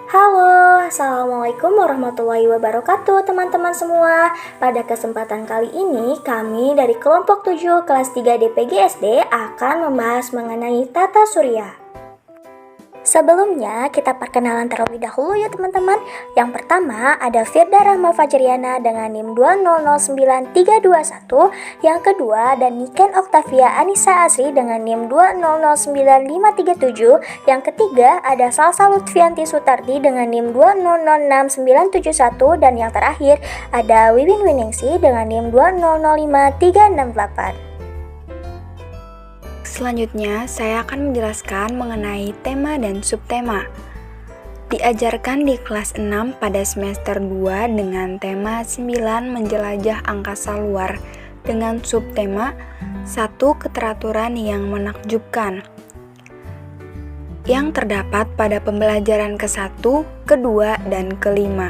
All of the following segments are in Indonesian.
Halo, Assalamualaikum warahmatullahi wabarakatuh teman-teman semua. Pada kesempatan kali ini, kami dari kelompok 7 kelas 3 DPG SD akan membahas mengenai tata surya. Sebelumnya, kita perkenalan terlebih dahulu ya teman-teman. Yang pertama ada Firda Rahma Fajriana dengan NIM 2009321. Yang kedua ada Niken Oktavia Anissa Asri dengan NIM 2009537. Yang ketiga ada Salsa Lutfianti Sutardi dengan NIM 2006971. Dan yang terakhir ada Wiwin Winingsi dengan NIM 2005368. Selanjutnya, saya akan menjelaskan mengenai tema dan subtema. Diajarkan di kelas 6 pada semester 2 dengan tema 9 menjelajah angkasa luar dengan subtema 1 keteraturan yang menakjubkan yang terdapat pada pembelajaran ke-1, ke-2, dan ke-5.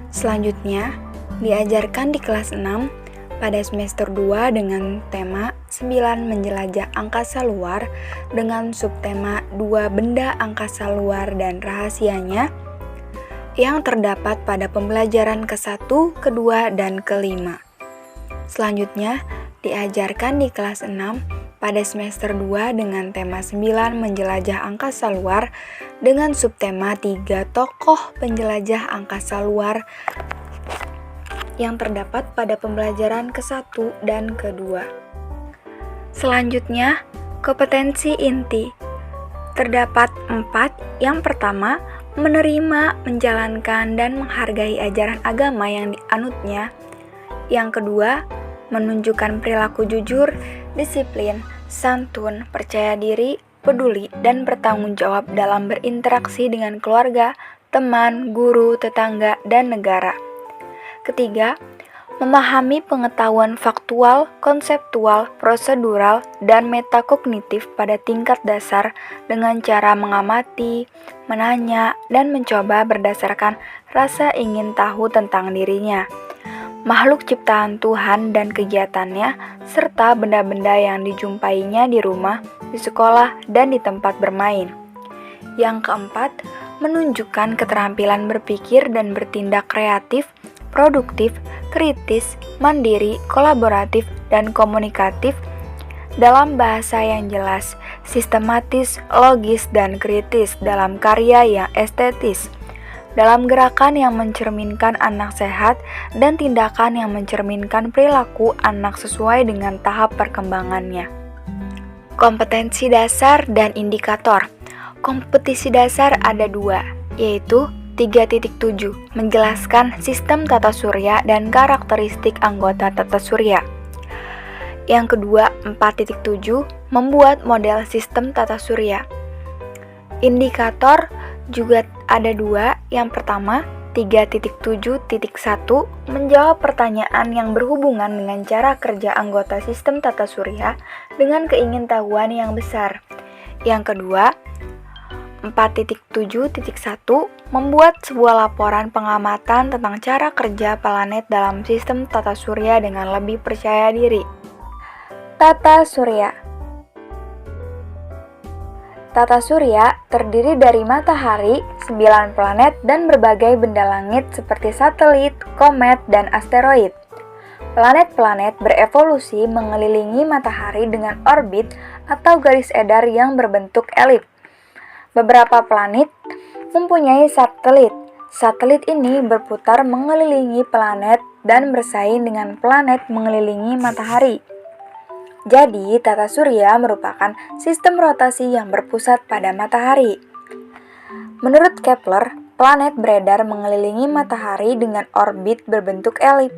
Selanjutnya, diajarkan di kelas 6 pada semester 2 dengan tema 9 menjelajah angkasa luar dengan subtema 2 benda angkasa luar dan rahasianya yang terdapat pada pembelajaran ke-1, ke-2, dan ke-5. Selanjutnya, diajarkan di kelas 6 pada semester 2 dengan tema 9 menjelajah angkasa luar dengan subtema 3 tokoh penjelajah angkasa luar yang terdapat pada pembelajaran ke-1 dan ke-2. Selanjutnya, kompetensi inti. Terdapat 4. Yang pertama, menerima, menjalankan, dan menghargai ajaran agama yang dianutnya. Yang kedua, menunjukkan perilaku jujur, disiplin, santun, percaya diri, peduli, dan bertanggung jawab dalam berinteraksi dengan keluarga, teman, guru, tetangga, dan negara. Ketiga, memahami pengetahuan faktual, konseptual, prosedural, dan metakognitif pada tingkat dasar dengan cara mengamati, menanya, dan mencoba berdasarkan rasa ingin tahu tentang dirinya, makhluk ciptaan Tuhan dan kegiatannya, serta benda-benda yang dijumpainya di rumah, di sekolah, dan di tempat bermain. Yang keempat, menunjukkan keterampilan berpikir dan bertindak kreatif, produktif, kritis, mandiri, kolaboratif, dan komunikatif dalam bahasa yang jelas, sistematis, logis, dan kritis dalam karya yang estetis, dalam gerakan yang mencerminkan anak sehat dan tindakan yang mencerminkan perilaku anak sesuai dengan tahap perkembangannya. Kompetensi dasar dan indikator. Kompetensi dasar ada 2, yaitu 3.7 menjelaskan sistem tata surya dan karakteristik anggota tata surya. Yang kedua, 4.7 membuat model sistem tata surya. Indikator juga ada 2. Yang pertama, 3.7.1 menjawab pertanyaan yang berhubungan dengan cara kerja anggota sistem tata surya dengan keingintahuan yang besar. Yang kedua, 4.7.1 membuat sebuah laporan pengamatan tentang cara kerja planet dalam sistem tata surya dengan lebih percaya diri. Tata surya. Tata surya terdiri dari matahari, 9 planet, dan berbagai benda langit seperti satelit, komet, dan asteroid. Planet-planet berevolusi mengelilingi matahari dengan orbit atau garis edar yang berbentuk elips. Beberapa planet mempunyai satelit. Satelit ini berputar mengelilingi planet dan bersaing dengan planet mengelilingi matahari. Jadi, tata surya merupakan sistem rotasi yang berpusat pada matahari. Menurut Kepler, planet beredar mengelilingi matahari dengan orbit berbentuk elips.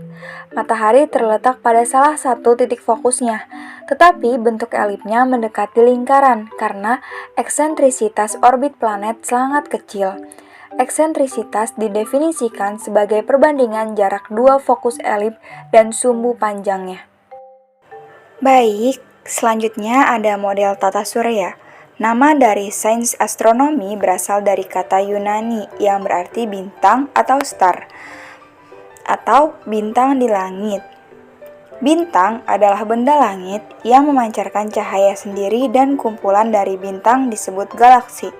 Matahari terletak pada salah satu titik fokusnya, tetapi bentuk elipsnya mendekati lingkaran karena eksentrisitas orbit planet sangat kecil. Eksentrisitas didefinisikan sebagai perbandingan jarak dua fokus elips dan sumbu panjangnya. Baik, selanjutnya ada model tata surya. Nama dari sains astronomi berasal dari kata Yunani yang berarti bintang atau star, atau bintang di langit. Bintang adalah benda langit yang memancarkan cahaya sendiri dan kumpulan dari bintang disebut galaksi.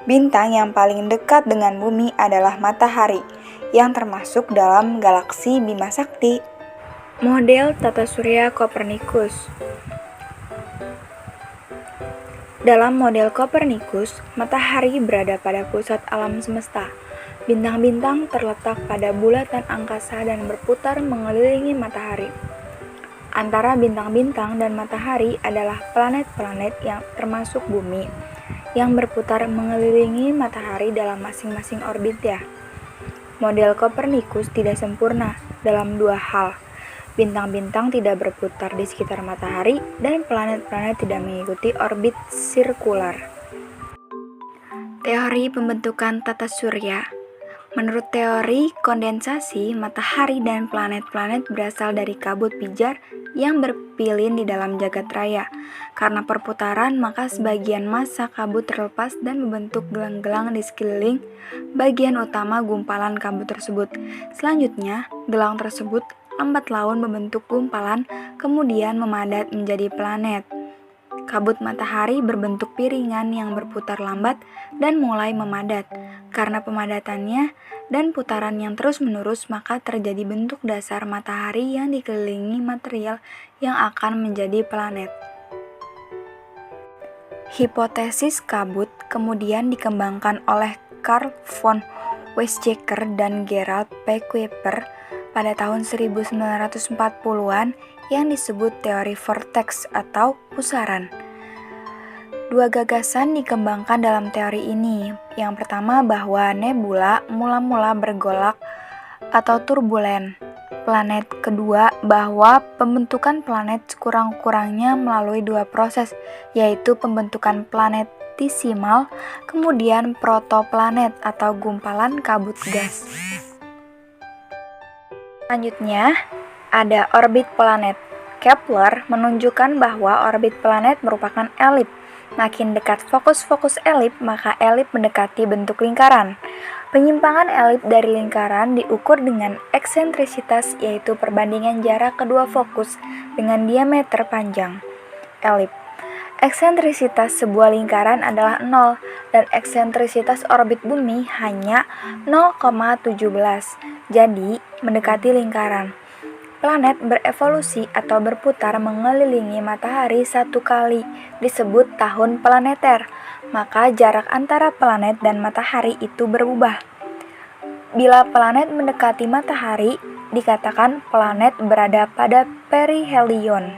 Bintang yang paling dekat dengan bumi adalah matahari, yang termasuk dalam galaksi Bima Sakti. Model tata surya Kopernikus. Dalam model Kopernikus, matahari berada pada pusat alam semesta. Bintang-bintang terletak pada bulatan angkasa dan berputar mengelilingi matahari. Antara bintang-bintang dan matahari adalah planet-planet yang termasuk bumi, yang berputar mengelilingi matahari dalam masing-masing orbitnya. Model Kopernikus tidak sempurna dalam dua hal. Bintang-bintang tidak berputar di sekitar matahari dan planet-planet tidak mengikuti orbit sirkular. Teori pembentukan tata surya. Menurut teori kondensasi, matahari dan planet-planet berasal dari kabut pijar yang berpilin di dalam jagat raya. Karena perputaran, maka sebagian massa kabut terlepas dan membentuk gelang-gelang di sekeliling bagian utama gumpalan kabut tersebut. Selanjutnya, gelang tersebut lambat laun membentuk gumpalan, kemudian memadat menjadi planet. Kabut matahari berbentuk piringan yang berputar lambat dan mulai memadat. Karena pemadatannya dan putaran yang terus-menerus, maka terjadi bentuk dasar matahari yang dikelilingi material yang akan menjadi planet. Hipotesis kabut kemudian dikembangkan oleh Carl von Weizsäcker dan Gerald P. Kuiper pada tahun 1940-an yang disebut teori vortex atau pusaran. Dua gagasan dikembangkan dalam teori ini. Yang pertama bahwa nebula mula-mula bergolak atau turbulen. Planet kedua bahwa pembentukan planet sekurang-kurangnya melalui dua proses, yaitu pembentukan planetesimal, kemudian protoplanet atau gumpalan kabut gas. Selanjutnya, ada orbit planet. Kepler menunjukkan bahwa orbit planet merupakan elip. Makin dekat fokus-fokus elip, maka elip mendekati bentuk lingkaran. Penyimpangan elip dari lingkaran diukur dengan eksentrisitas, yaitu perbandingan jarak kedua fokus dengan diameter panjang elip. Eksentrisitas sebuah lingkaran adalah 0 dan eksentrisitas orbit bumi hanya 0,17. Jadi, mendekati lingkaran. Planet berevolusi atau berputar mengelilingi matahari satu kali, disebut tahun planeter. Maka jarak antara planet dan matahari itu berubah. Bila planet mendekati matahari, dikatakan planet berada pada perihelion.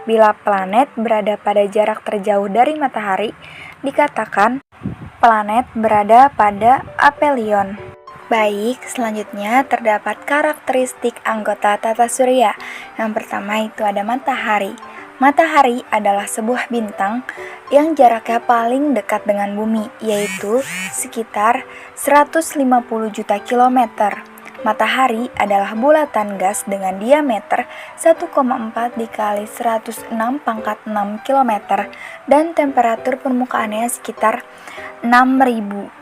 Bila planet berada pada jarak terjauh dari matahari, dikatakan planet berada pada aphelion. Baik, selanjutnya terdapat karakteristik anggota tata surya. Yang pertama itu ada matahari. Matahari adalah sebuah bintang yang jaraknya paling dekat dengan bumi, yaitu sekitar 150 juta kilometer. Matahari adalah bulatan gas dengan diameter 1,4 dikali 106 pangkat 6 km dan temperatur permukaannya sekitar 6000.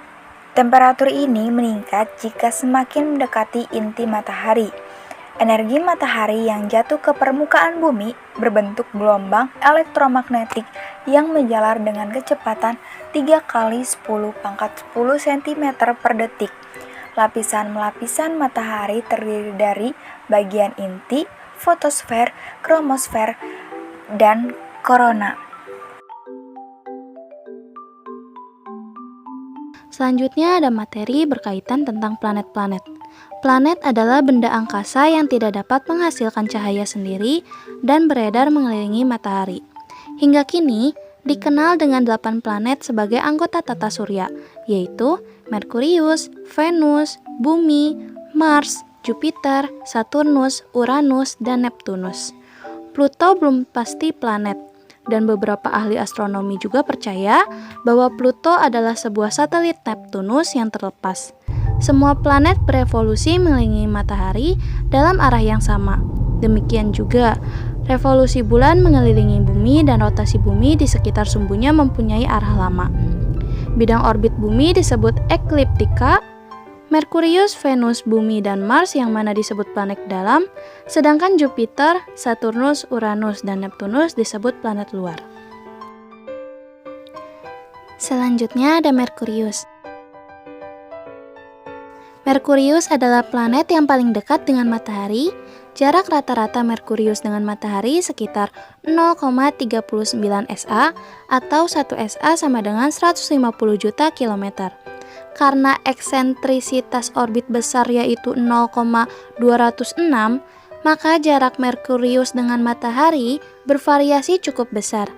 Temperatur ini meningkat jika semakin mendekati inti matahari. Energi matahari yang jatuh ke permukaan bumi berbentuk gelombang elektromagnetik yang menjalar dengan kecepatan 3 kali 10 pangkat 10 cm per detik. Lapisan-lapisan matahari terdiri dari bagian inti, fotosfer, kromosfer, dan korona. Selanjutnya ada materi berkaitan tentang planet-planet. Planet adalah benda angkasa yang tidak dapat menghasilkan cahaya sendiri dan beredar mengelilingi matahari. Hingga kini, dikenal dengan 8 planet sebagai anggota tata surya, yaitu Merkurius, Venus, Bumi, Mars, Jupiter, Saturnus, Uranus, dan Neptunus. Pluto belum pasti planet, dan beberapa ahli astronomi juga percaya bahwa Pluto adalah sebuah satelit Neptunus yang terlepas. Semua planet berevolusi mengelilingi matahari dalam arah yang sama. Demikian juga, revolusi bulan mengelilingi bumi dan rotasi bumi di sekitar sumbunya mempunyai arah lama. Bidang orbit bumi disebut ekliptika. Merkurius, Venus, Bumi, dan Mars yang mana disebut planet dalam, sedangkan Jupiter, Saturnus, Uranus, dan Neptunus disebut planet luar. Selanjutnya ada Merkurius. Merkurius adalah planet yang paling dekat dengan matahari. Jarak rata-rata Merkurius dengan matahari sekitar 0,39 SA atau 1 SA sama dengan 150 juta kilometer. Karena eksentrisitas orbit besar yaitu 0,206, maka jarak Merkurius dengan matahari bervariasi cukup besar.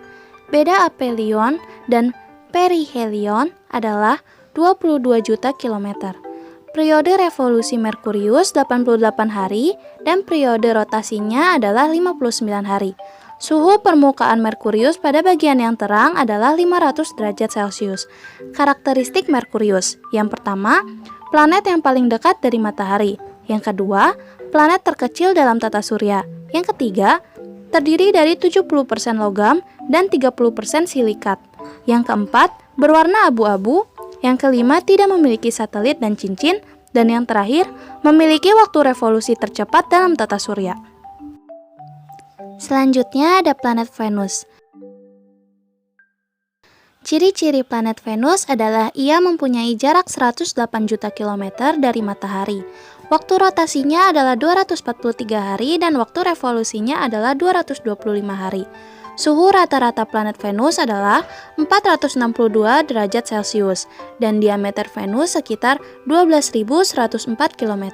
Beda aphelion dan perihelion adalah 22 juta kilometer. Periode revolusi Merkurius 88 hari dan periode rotasinya adalah 59 hari. Suhu permukaan Merkurius pada bagian yang terang adalah 500 derajat Celcius. Karakteristik Merkurius: yang pertama, planet yang paling dekat dari matahari. Yang kedua, planet terkecil dalam tata surya. Yang ketiga, terdiri dari 70% logam dan 30% silikat. Yang keempat, berwarna abu-abu. Yang kelima, tidak memiliki satelit dan cincin. Dan yang terakhir, memiliki waktu revolusi tercepat dalam tata surya. Selanjutnya ada planet Venus. Ciri-ciri planet Venus adalah ia mempunyai jarak 108 juta kilometer dari matahari. Waktu rotasinya adalah 243 hari dan waktu revolusinya adalah 225 hari. Suhu rata-rata planet Venus adalah 462 derajat Celcius dan diameter Venus sekitar 12.104 km.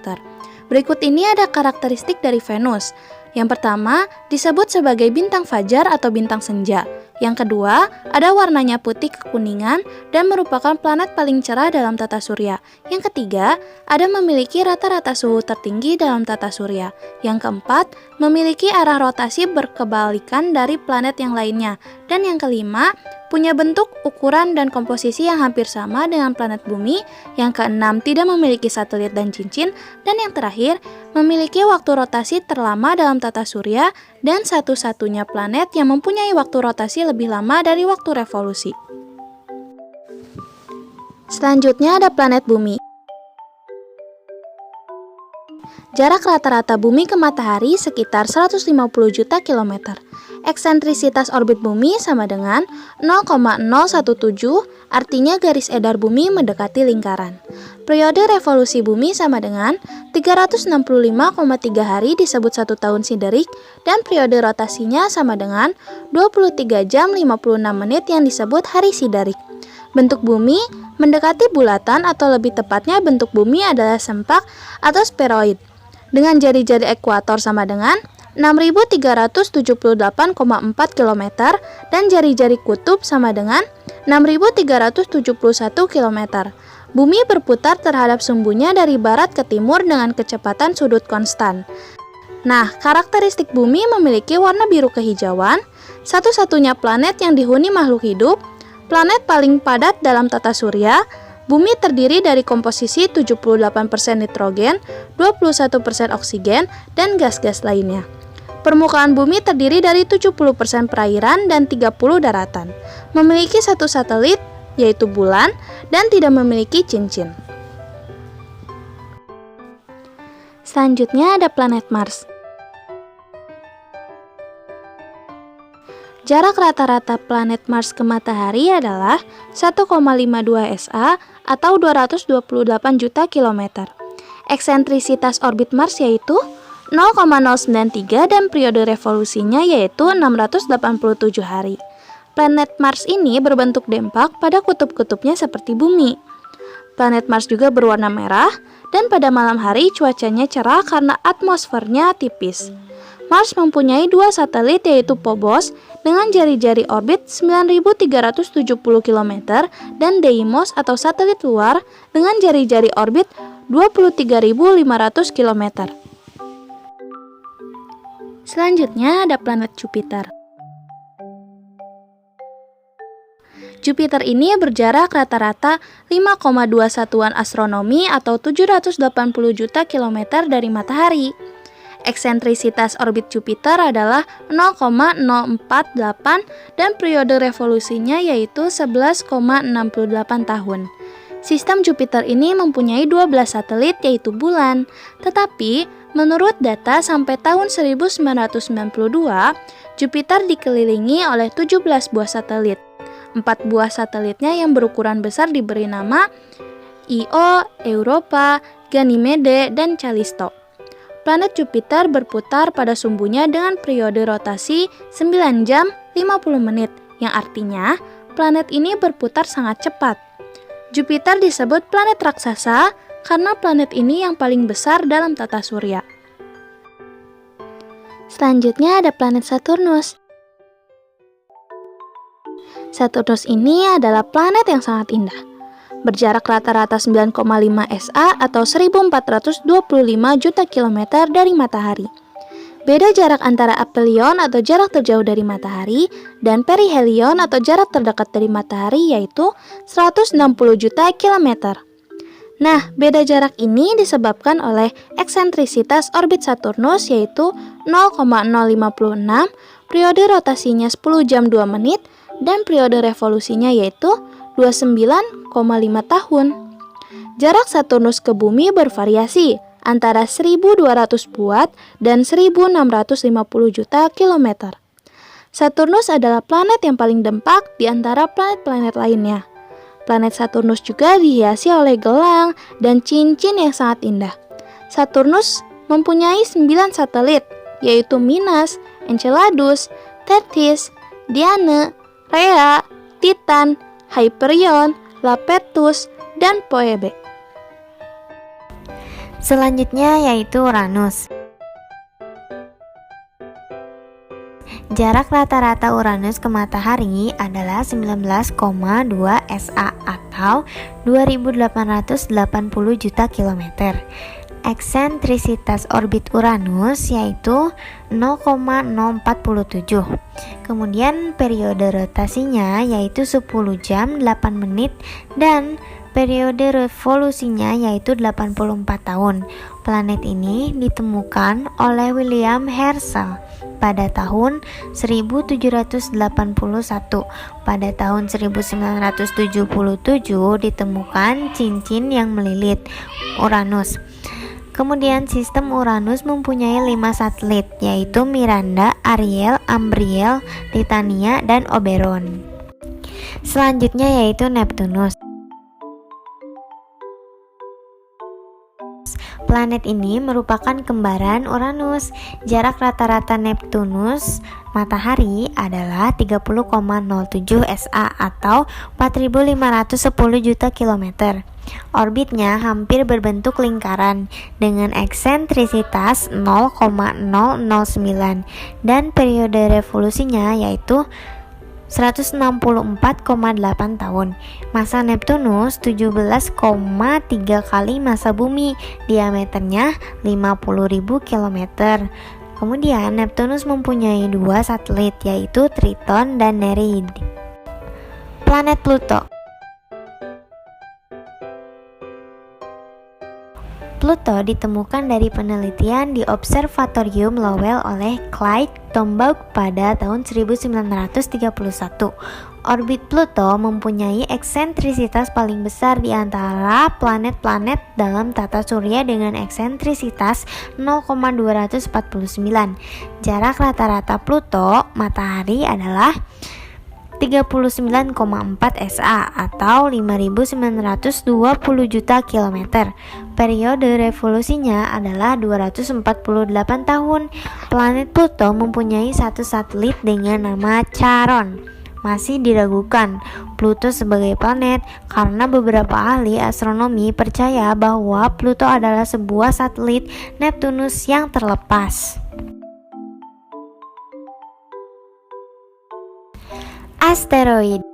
Berikut ini ada karakteristik dari Venus. Yang pertama, disebut sebagai bintang fajar atau bintang senja. Yang kedua, ada warnanya putih kekuningan dan merupakan planet paling cerah dalam tata surya. Yang ketiga, ada memiliki rata-rata suhu tertinggi dalam tata surya. Yang keempat, memiliki arah rotasi berkebalikan dari planet yang lainnya. Dan yang kelima, punya bentuk, ukuran, dan komposisi yang hampir sama dengan planet bumi. Yang keenam, tidak memiliki satelit dan cincin. Dan yang terakhir, memiliki waktu rotasi terlama dalam tata surya dan satu-satunya planet yang mempunyai waktu rotasi lebih lama dari waktu revolusi. Selanjutnya ada planet bumi. Jarak rata-rata bumi ke matahari sekitar 150 juta kilometer. Eksentrisitas orbit bumi sama dengan 0,017, artinya garis edar bumi mendekati lingkaran. Periode revolusi bumi sama dengan 365,3 hari disebut 1 tahun siderik dan periode rotasinya sama dengan 23 jam 56 menit yang disebut hari siderik. Bentuk bumi mendekati bulatan atau lebih tepatnya bentuk bumi adalah sempak atau spheroid dengan jari-jari ekuator sama dengan 6.378,4 km dan jari-jari kutub sama dengan 6.371 km. Bumi berputar terhadap sumbunya dari barat ke timur dengan kecepatan sudut konstan. Nah, karakteristik bumi memiliki warna biru kehijauan, satu-satunya planet yang dihuni makhluk hidup, planet paling padat dalam tata surya. Bumi terdiri dari komposisi 78% nitrogen, 21% oksigen, dan gas-gas lainnya. Permukaan bumi terdiri dari 70% perairan dan 30% daratan. Memiliki satu satelit, yaitu bulan, dan tidak memiliki cincin. Selanjutnya ada planet Mars. Jarak rata-rata planet Mars ke matahari adalah 1,52 SA atau 228 juta kilometer. Eksentrisitas orbit Mars yaitu 0,093 dan periode revolusinya yaitu 687 hari. Planet Mars ini berbentuk dempak pada kutub-kutubnya seperti bumi. Planet Mars juga berwarna merah dan pada malam hari cuacanya cerah karena atmosfernya tipis. Mars mempunyai dua satelit yaitu Phobos dengan jari-jari orbit 9.370 km dan Deimos atau satelit luar dengan jari-jari orbit 23.500 km. Selanjutnya ada planet Jupiter. Jupiter ini berjarak rata-rata 5,2 satuan astronomi atau 780 juta kilometer dari matahari. Eksentrisitas orbit Jupiter adalah 0,048 dan periode revolusinya yaitu 11,68 tahun. Sistem Jupiter ini mempunyai 12 satelit yaitu bulan, tetapi menurut data sampai tahun 1992, Jupiter dikelilingi oleh 17 buah satelit. 4 buah satelitnya yang berukuran besar diberi nama Io, Europa, Ganymede, dan Callisto. Planet Jupiter berputar pada sumbunya dengan periode rotasi 9 jam 50 menit, yang artinya planet ini berputar sangat cepat. Jupiter disebut planet raksasa karena planet ini yang paling besar dalam tata surya. Selanjutnya ada planet Saturnus. Saturnus ini adalah planet yang sangat indah. Berjarak rata-rata 9,5 SA atau 1425 juta kilometer dari matahari. Beda jarak antara aphelion atau jarak terjauh dari matahari dan perihelion atau jarak terdekat dari matahari yaitu 160 juta kilometer. Nah, beda jarak ini disebabkan oleh eksentrisitas orbit Saturnus yaitu 0,056, periode rotasinya 10 jam 2 menit, dan periode revolusinya yaitu 29,5 tahun. Jarak Saturnus ke bumi bervariasi antara 1.200 buat dan 1.650 juta kilometer. Saturnus adalah planet yang paling dempak di antara planet-planet lainnya. Planet Saturnus juga dihiasi oleh gelang dan cincin yang sangat indah. Saturnus mempunyai 9 satelit, yaitu Minas, Enceladus, Tethys, Diane, Rhea, Titan, Hyperion, Iapetus, dan Phoebe. Selanjutnya yaitu Uranus. Jarak rata-rata Uranus ke matahari adalah 19,2 SA atau 2.880 juta kilometer. Eksentrisitas orbit Uranus yaitu 0,047. Kemudian periode rotasinya yaitu 10 jam 8 menit dan periode revolusinya yaitu 84 tahun. Planet ini ditemukan oleh William Herschel pada tahun 1781. Pada tahun 1977 ditemukan cincin yang melilit Uranus. Kemudian sistem Uranus mempunyai 5 satelit, yaitu Miranda, Ariel, Umbriel, Titania, dan Oberon. Selanjutnya yaitu Neptunus. Planet ini merupakan kembaran Uranus. Jarak rata-rata Neptunus matahari adalah 30,07 SA atau 4.510 juta kilometer. Orbitnya hampir berbentuk lingkaran dengan eksentrisitas 0,009 dan periode revolusinya yaitu 164,8 tahun. Masa Neptunus 17,3 kali masa bumi, diameternya 50.000 km. Kemudian Neptunus mempunyai 2 satelit yaitu Triton dan Nereid. Planet Pluto. Pluto ditemukan dari penelitian di Observatorium Lowell oleh Clyde Tombaugh pada tahun 1931. Orbit Pluto mempunyai eksentrisitas paling besar di antara planet-planet dalam tata surya dengan eksentrisitas 0,249. Jarak rata-rata Pluto matahari adalah 39,4 SA atau 5.920 juta kilometer. Periode revolusinya adalah 248 tahun. Planet Pluto mempunyai 1 satelit dengan nama Charon. Masih diragukan Pluto sebagai planet karena beberapa ahli astronomi percaya bahwa Pluto adalah sebuah satelit Neptunus yang terlepas. Asteroid.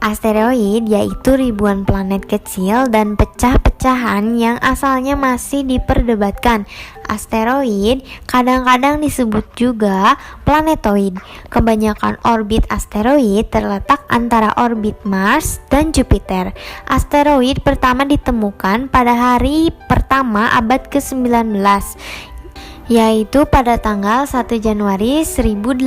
Asteroid yaitu ribuan planet kecil dan pecah-pecahan yang asalnya masih diperdebatkan. Asteroid kadang-kadang disebut juga planetoid. Kebanyakan orbit asteroid terletak antara orbit Mars dan Jupiter. Asteroid pertama ditemukan pada hari pertama abad ke-19, yaitu pada tanggal 1 Januari 1801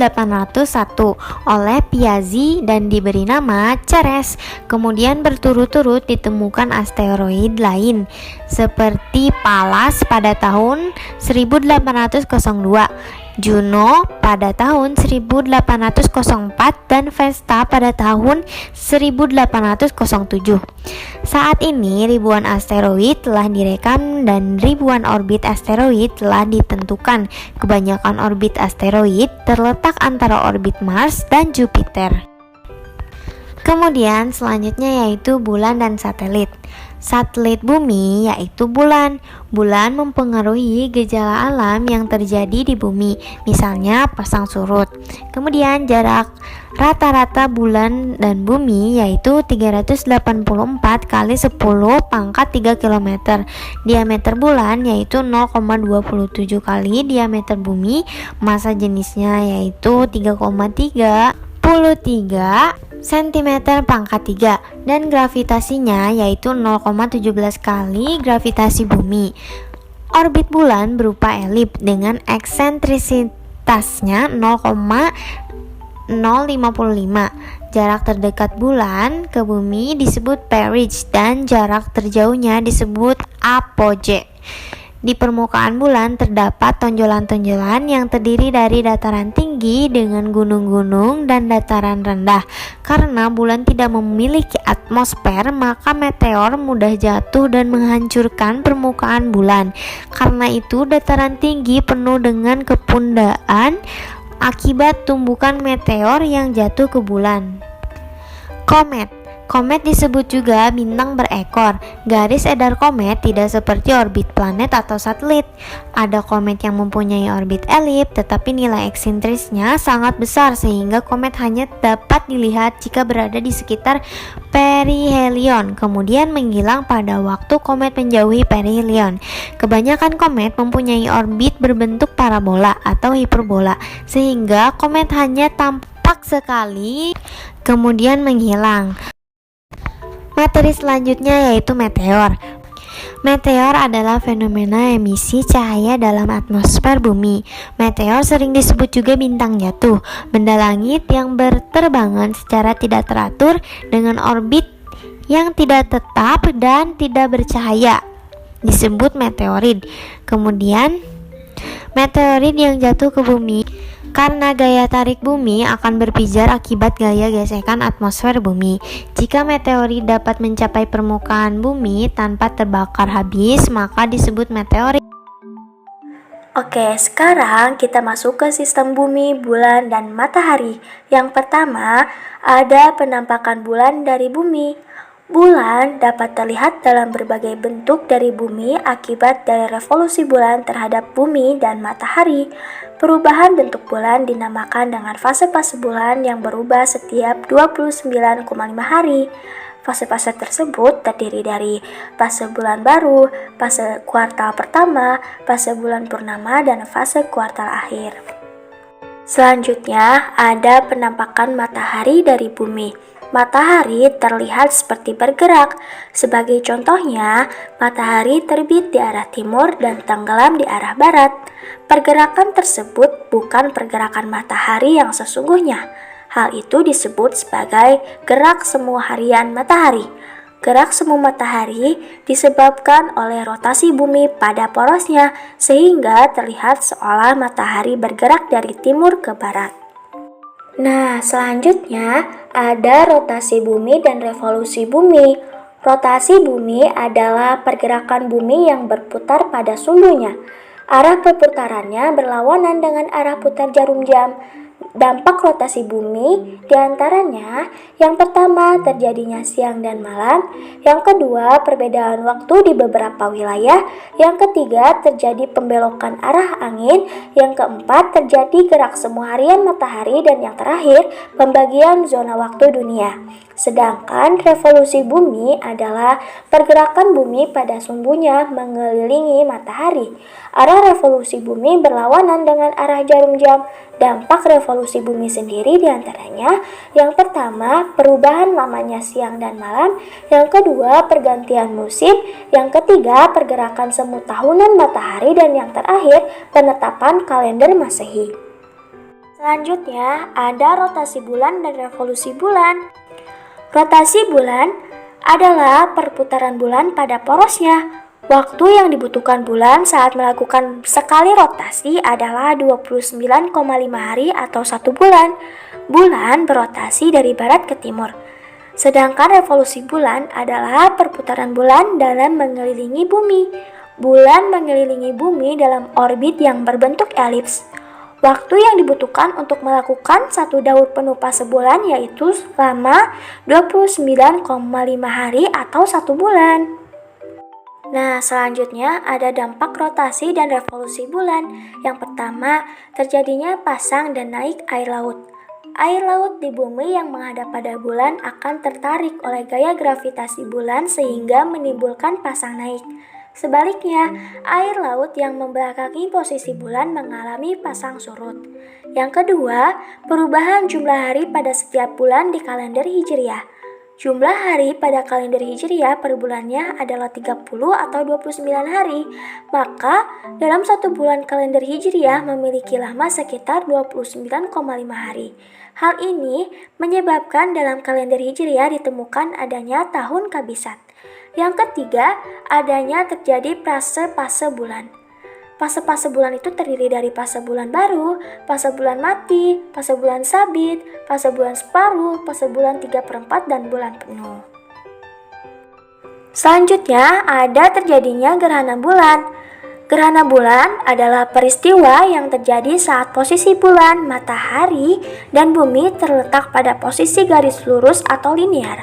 oleh Piazzi dan diberi nama Ceres. Kemudian berturut-turut ditemukan asteroid lain seperti Pallas pada tahun 1802 Juno pada tahun 1804 dan Vesta pada tahun 1807. Saat ini ribuan asteroid telah direkam dan ribuan orbit asteroid telah ditentukan. Kebanyakan orbit asteroid terletak antara orbit Mars dan Jupiter. Kemudian selanjutnya yaitu bulan dan satelit. Satelit bumi yaitu bulan. Bulan mempengaruhi gejala alam yang terjadi di bumi, misalnya pasang surut. Kemudian jarak rata-rata bulan dan bumi yaitu 384 kali 10 pangkat 3 km. Diameter bulan yaitu 0,27 kali diameter bumi. Massa jenisnya yaitu 3,33 cm pangkat 3 dan gravitasinya yaitu 0,17 kali gravitasi bumi. Orbit bulan berupa elip dengan eksentrisitasnya 0,055. Jarak terdekat bulan ke bumi disebut perigee dan jarak terjauhnya disebut apogee. Di permukaan bulan terdapat tonjolan-tonjolan yang terdiri dari dataran tinggi dengan gunung-gunung dan dataran rendah. Karena bulan tidak memiliki atmosfer, maka meteor mudah jatuh dan menghancurkan permukaan bulan. Karena itu, dataran tinggi penuh dengan kepundaan akibat tumbukan meteor yang jatuh ke bulan. Komet. Komet disebut juga bintang berekor. Garis edar komet tidak seperti orbit planet atau satelit. Ada komet yang mempunyai orbit elip, tetapi nilai eksentrisnya sangat besar sehingga komet hanya dapat dilihat jika berada di sekitar perihelion, kemudian menghilang pada waktu komet menjauhi perihelion. Kebanyakan komet mempunyai orbit berbentuk parabola atau hiperbola, sehingga komet hanya tampak sekali kemudian menghilang. Materi selanjutnya yaitu meteor. Meteor adalah fenomena emisi cahaya dalam atmosfer bumi. Meteor sering disebut juga bintang jatuh, benda langit yang berterbangan secara tidak teratur dengan orbit yang tidak tetap dan tidak bercahaya, disebut meteorit. Kemudian, meteorit yang jatuh ke bumi karena gaya tarik bumi akan berpijar akibat gaya gesekan atmosfer bumi. Jika meteorit dapat mencapai permukaan bumi tanpa terbakar habis, maka disebut meteorit. Oke, sekarang kita masuk ke sistem bumi, bulan, dan matahari. Yang pertama, ada penampakan bulan dari bumi. Bulan dapat terlihat dalam berbagai bentuk dari bumi akibat dari revolusi bulan terhadap bumi dan matahari. Perubahan bentuk bulan dinamakan dengan fase-fase bulan yang berubah setiap 29,5 hari. Fase-fase tersebut terdiri dari fase bulan baru, fase kuartal pertama, fase bulan purnama, dan fase kuartal akhir. Selanjutnya, ada penampakan matahari dari bumi. Matahari terlihat seperti bergerak. Sebagai contohnya, matahari terbit di arah timur dan tenggelam di arah barat. Pergerakan tersebut bukan pergerakan matahari yang sesungguhnya. Hal itu disebut sebagai gerak semu harian matahari. Gerak semu matahari disebabkan oleh rotasi bumi pada porosnya, sehingga terlihat seolah matahari bergerak dari timur ke barat. Nah, selanjutnya ada rotasi bumi dan revolusi bumi. Rotasi bumi adalah pergerakan bumi yang berputar pada sumbunya. Arah perputarannya berlawanan dengan arah putar jarum jam. Dampak rotasi bumi diantaranya, yang pertama terjadinya siang dan malam, yang kedua perbedaan waktu di beberapa wilayah, yang ketiga terjadi pembelokan arah angin, yang keempat terjadi gerak semu harian matahari, dan yang terakhir pembagian zona waktu dunia. Sedangkan revolusi bumi adalah pergerakan bumi pada sumbunya mengelilingi matahari. Arah revolusi bumi berlawanan dengan arah jarum jam. Dampak revolusi bumi sendiri diantaranya, yang pertama perubahan lamanya siang dan malam, yang kedua pergantian musim, yang ketiga pergerakan semu tahunan matahari, dan yang terakhir penetapan kalender Masehi. Selanjutnya ada rotasi bulan dan revolusi bulan. Rotasi bulan adalah perputaran bulan pada porosnya. Waktu yang dibutuhkan bulan saat melakukan sekali rotasi adalah 29,5 hari atau 1 bulan. Bulan berotasi dari barat ke timur. Sedangkan revolusi bulan adalah perputaran bulan dalam mengelilingi bumi. Bulan mengelilingi bumi dalam orbit yang berbentuk elips. Waktu yang dibutuhkan untuk melakukan satu daur penuh fase bulan yaitu selama 29,5 hari atau 1 bulan. Nah, selanjutnya ada dampak rotasi dan revolusi bulan. Yang pertama, terjadinya pasang dan naik air laut. Air laut di bumi yang menghadap pada bulan akan tertarik oleh gaya gravitasi bulan sehingga menimbulkan pasang naik. Sebaliknya, air laut yang membelakangi posisi bulan mengalami pasang surut. Yang kedua, perubahan jumlah hari pada setiap bulan di kalender Hijriah. Jumlah hari pada kalender Hijriah per bulannya adalah 30 atau 29 hari. Maka, dalam satu bulan kalender Hijriah memiliki lama sekitar 29,5 hari. Hal ini menyebabkan dalam kalender Hijriah ditemukan adanya tahun kabisat. Yang ketiga, adanya terjadi fase-fase bulan. Fase-fase bulan itu terdiri dari fase bulan baru, fase bulan mati, fase bulan sabit, fase bulan separuh, fase bulan 3/4, dan bulan penuh. Selanjutnya, ada terjadinya gerhana bulan. Gerhana bulan adalah peristiwa yang terjadi saat posisi bulan, matahari, dan bumi terletak pada posisi garis lurus atau linear.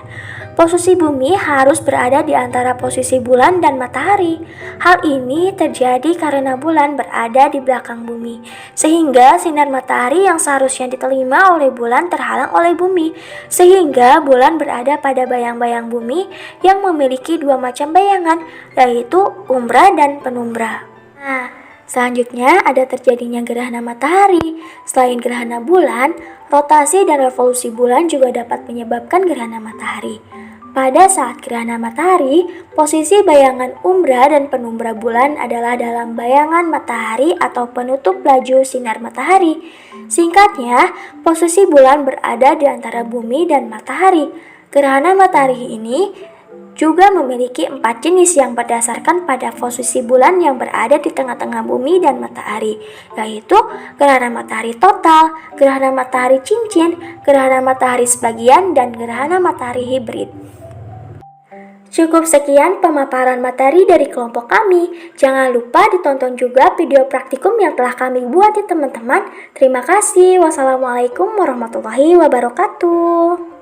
Posisi bumi harus berada di antara posisi bulan dan matahari. Hal ini terjadi karena bulan berada di belakang bumi, sehingga sinar matahari yang seharusnya diterima oleh bulan terhalang oleh bumi, sehingga bulan berada pada bayang-bayang bumi yang memiliki dua macam bayangan, yaitu umbra dan penumbra. Nah, selanjutnya ada terjadinya gerhana matahari. Selain gerhana bulan, rotasi dan revolusi bulan juga dapat menyebabkan gerhana matahari. Pada saat gerhana matahari, posisi bayangan umbra dan penumbra bulan adalah dalam bayangan matahari atau penutup laju sinar matahari. Singkatnya, posisi bulan berada di antara bumi dan matahari. Gerhana matahari ini juga memiliki 4 jenis yang berdasarkan pada posisi bulan yang berada di tengah-tengah bumi dan matahari, yaitu gerhana matahari total, gerhana matahari cincin, gerhana matahari sebagian, dan gerhana matahari hibrid. Cukup sekian pemaparan materi dari kelompok kami. Jangan lupa ditonton juga video praktikum yang telah kami buat ya teman-teman. Terima kasih. Wassalamualaikum warahmatullahi wabarakatuh.